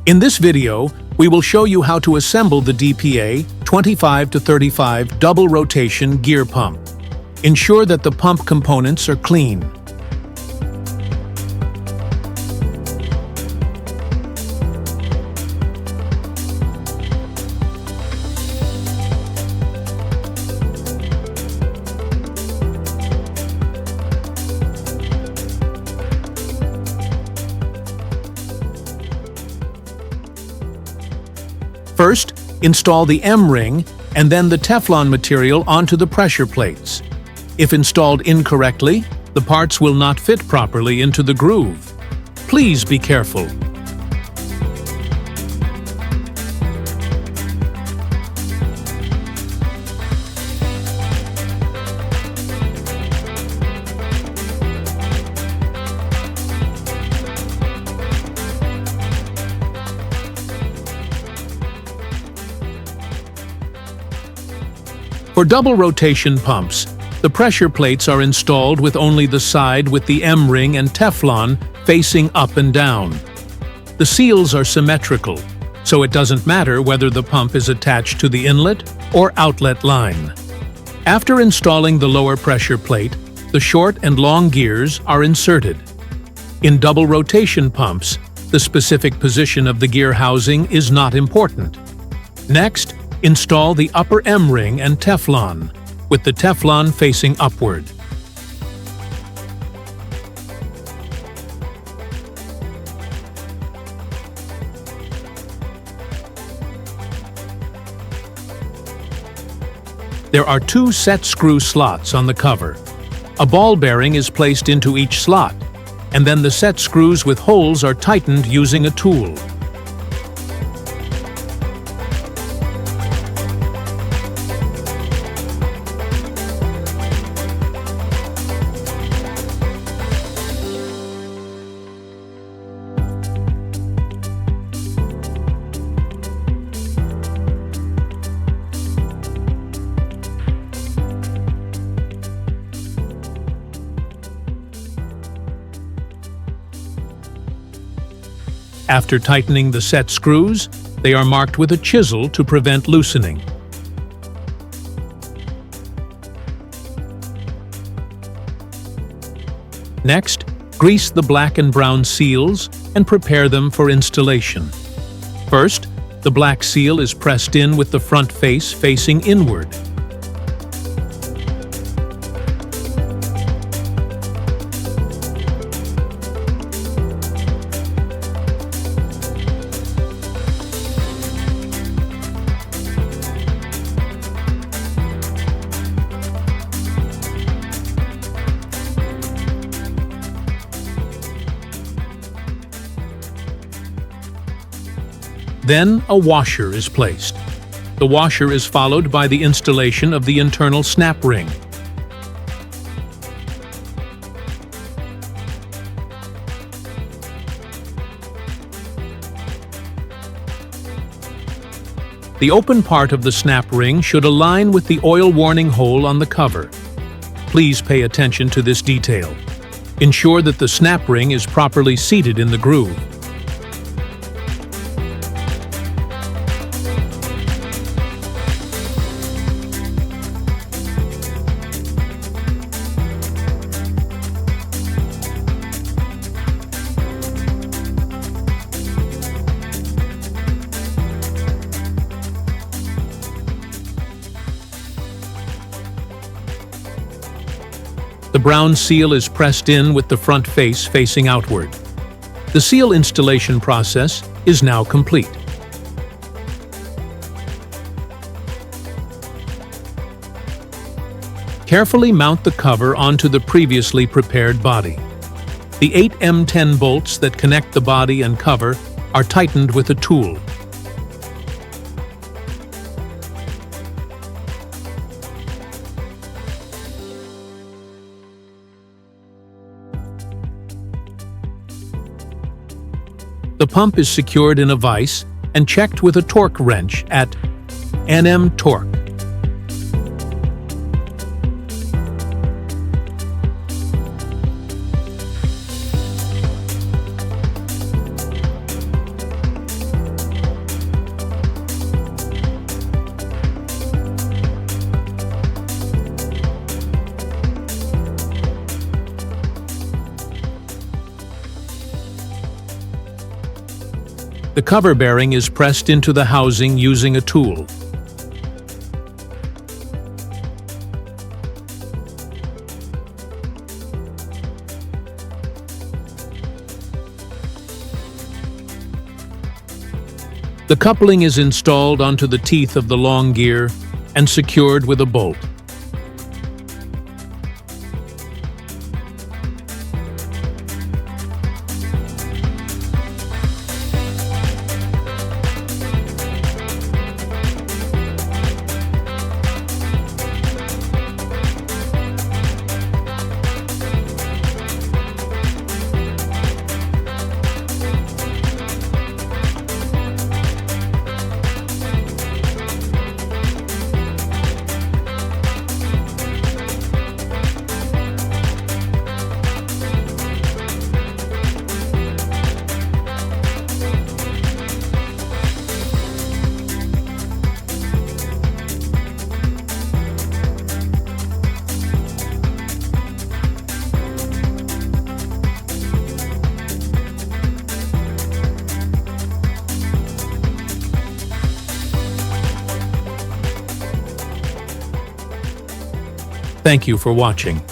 In this video, we will show you how to assemble the DPA 25 to 35 double rotation gear pump. Ensure that the pump components are clean. First, install the M-Ring and then the Teflon material onto the pressure plates. If installed incorrectly, the parts will not fit properly into the groove. Please be careful. For double rotation pumps, the pressure plates are installed with only the side with the M-Ring and Teflon facing up and down. The seals are symmetrical, so it doesn't matter whether the pump is attached to the inlet or outlet line. After installing the lower pressure plate, the short and long gears are inserted. In double rotation pumps, the specific position of the gear housing is not important. Next, install the upper M-Ring and Teflon, with the Teflon facing upward. There are two set screw slots on the cover. A ball bearing is placed into each slot, and then the set screws with holes are tightened using a tool. After tightening the set screws, they are marked with a chisel to prevent loosening. Next, grease the black and brown seals and prepare them for installation. First, the black seal is pressed in with the front face facing inward. Then a washer is placed. The washer is followed by the installation of the internal snap ring. The open part of the snap ring should align with the oil warning hole on the cover. Please pay attention to this detail. Ensure that the snap ring is properly seated in the groove. The brown seal is pressed in with the front face facing outward. The seal installation process is now complete. Carefully mount the cover onto the previously prepared body. The 8 M10 bolts that connect the body and cover are tightened with a tool. The pump is secured in a vise and checked with a torque wrench at NM torque. The cover bearing is pressed into the housing using a tool. The coupling is installed onto the teeth of the long gear and secured with a bolt. Thank you for watching.